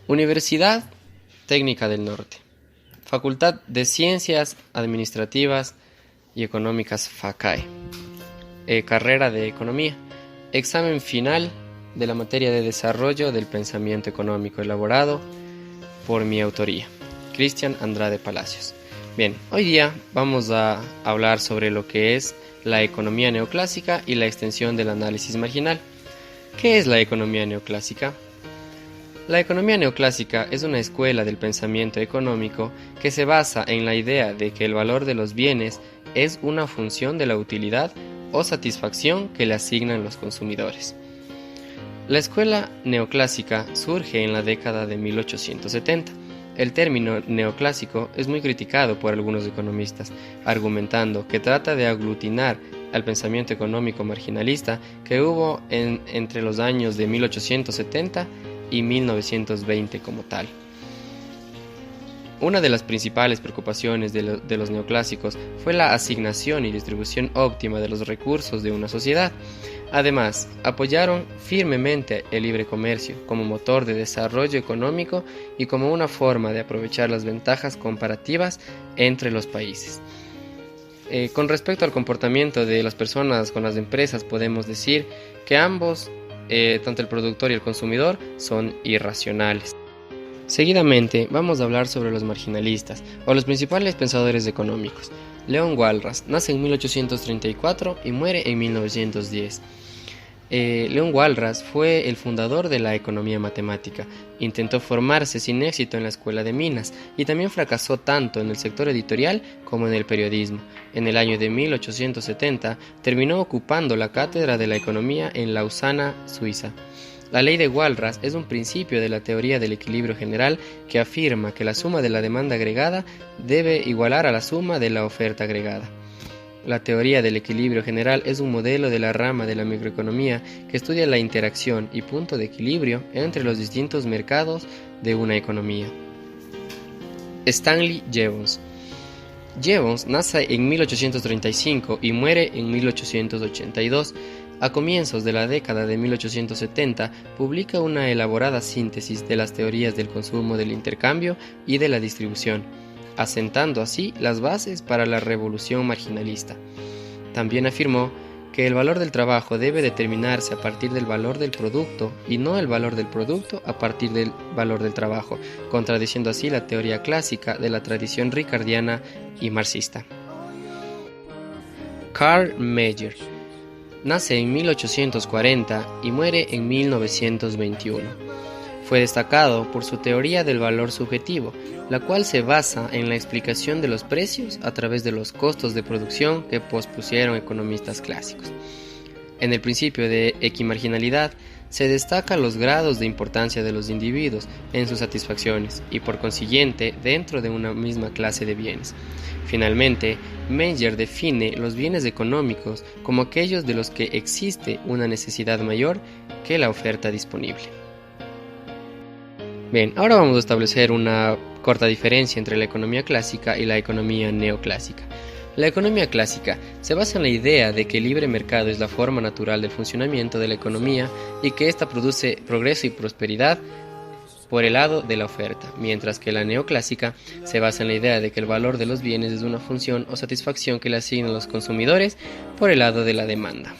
Universidad Técnica del Norte. Facultad de Ciencias Administrativas y Económicas FACAE. Carrera de Economía. Examen final de la materia de Desarrollo del Pensamiento Económico elaborado por mi autoría, Cristian Andrade Palacios. Bien, hoy día vamos a hablar sobre lo que es la economía neoclásica y la extensión del análisis marginal. ¿Qué es la economía neoclásica? La economía neoclásica es una escuela del pensamiento económico que se basa en la idea de que el valor de los bienes es una función de la utilidad o satisfacción que le asignan los consumidores. La escuela neoclásica surge en la década de 1870. El término neoclásico es muy criticado por algunos economistas, argumentando que trata de aglutinar al pensamiento económico marginalista que hubo entre los años de 1870 y 1920 como tal. Una de las principales preocupaciones de los neoclásicos fue la asignación y distribución óptima de los recursos de una sociedad. Además, apoyaron firmemente el libre comercio como motor de desarrollo económico y como una forma de aprovechar las ventajas comparativas entre los países. Con respecto al comportamiento de las personas con las empresas, podemos decir que ambos, tanto el productor y el consumidor, son irracionales. Seguidamente vamos a hablar sobre los marginalistas o los principales pensadores económicos. Leon Walras nace en 1834 y muere en 1910. Leon Walras fue el fundador de la economía matemática. Intentó formarse sin éxito en la escuela de Minas y también fracasó tanto en el sector editorial como en el periodismo. En el año de 1870 terminó ocupando la cátedra de la economía en Lausana, Suiza. La ley de Walras es un principio de la teoría del equilibrio general que afirma que la suma de la demanda agregada debe igualar a la suma de la oferta agregada. La teoría del equilibrio general es un modelo de la rama de la microeconomía que estudia la interacción y punto de equilibrio entre los distintos mercados de una economía. Stanley Jevons. Jevons nace en 1835 y muere en 1882. A comienzos de la década de 1870, publica una elaborada síntesis de las teorías del consumo, del intercambio y de la distribución, asentando así las bases para la revolución marginalista. También afirmó que el valor del trabajo debe determinarse a partir del valor del producto y no el valor del producto a partir del valor del trabajo, contradiciendo así la teoría clásica de la tradición ricardiana y marxista. Karl Meyer nace en 1840 y muere en 1921. Fue destacado por su teoría del valor subjetivo, la cual se basa en la explicación de los precios a través de los costos de producción que pospusieron economistas clásicos. En el principio de equimarginalidad se destacan los grados de importancia de los individuos en sus satisfacciones y por consiguiente dentro de una misma clase de bienes. Finalmente, Meyer define los bienes económicos como aquellos de los que existe una necesidad mayor que la oferta disponible. Bien, ahora vamos a establecer una corta diferencia entre la economía clásica y la economía neoclásica. La economía clásica se basa en la idea de que el libre mercado es la forma natural del funcionamiento de la economía y que ésta produce progreso y prosperidad por el lado de la oferta, mientras que la neoclásica se basa en la idea de que el valor de los bienes es una función o satisfacción que le asignan los consumidores por el lado de la demanda.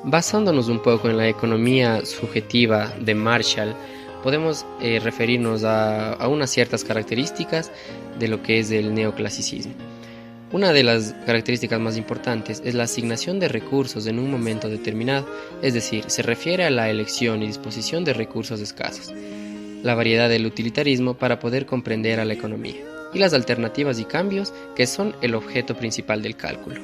Basándonos un poco en la economía subjetiva de Marshall, podemos referirnos a unas ciertas características de lo que es el neoclasicismo. Una de las características más importantes es la asignación de recursos en un momento determinado, es decir, se refiere a la elección y disposición de recursos escasos, la variedad del utilitarismo para poder comprender a la economía, y las alternativas y cambios que son el objeto principal del cálculo.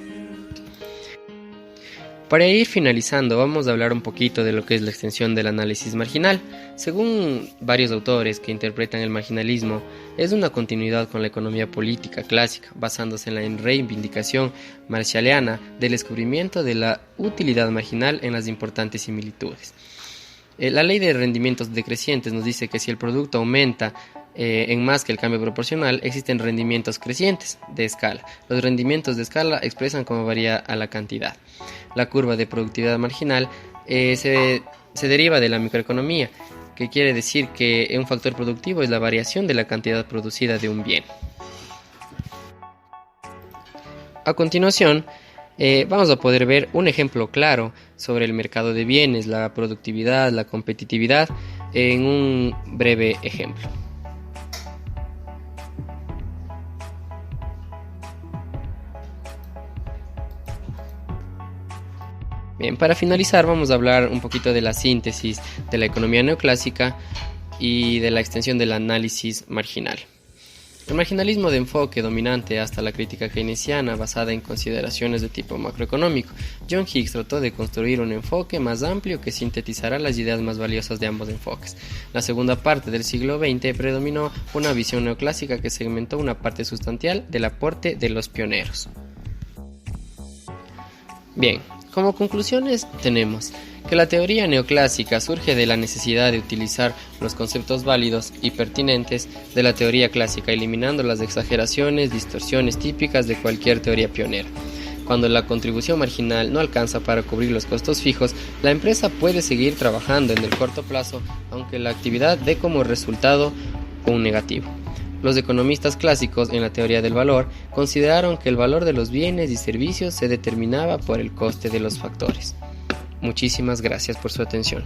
Para ir finalizando, vamos a hablar un poquito de lo que es la extensión del análisis marginal. Según varios autores que interpretan el marginalismo, es una continuidad con la economía política clásica, basándose en la reivindicación marshalliana del descubrimiento de la utilidad marginal en las importantes similitudes. La ley de rendimientos decrecientes nos dice que si el producto aumenta en más que el cambio proporcional, existen rendimientos crecientes de escala. Los rendimientos de escala expresan cómo varía a la cantidad. La curva de productividad marginal se deriva de la microeconomía que quiere decir que un factor productivo es la variación de la cantidad producida de un bien. A continuación, vamos a poder ver un ejemplo claro sobre el mercado de bienes, la productividad, la competitividad, en un breve ejemplo. Bien, para finalizar vamos a hablar un poquito de la síntesis de la economía neoclásica y de la extensión del análisis marginal. El marginalismo de enfoque dominante hasta la crítica keynesiana basada en consideraciones de tipo macroeconómico. John Hicks trató de construir un enfoque más amplio que sintetizará las ideas más valiosas de ambos enfoques. La segunda parte del siglo XX predominó una visión neoclásica que segmentó una parte sustancial del aporte de los pioneros. Bien, como conclusiones tenemos que la teoría neoclásica surge de la necesidad de utilizar los conceptos válidos y pertinentes de la teoría clásica, eliminando las exageraciones, distorsiones típicas de cualquier teoría pionera. Cuando la contribución marginal no alcanza para cubrir los costos fijos, la empresa puede seguir trabajando en el corto plazo, aunque la actividad dé como resultado un negativo. Los economistas clásicos en la teoría del valor consideraron que el valor de los bienes y servicios se determinaba por el coste de los factores. Muchísimas gracias por su atención.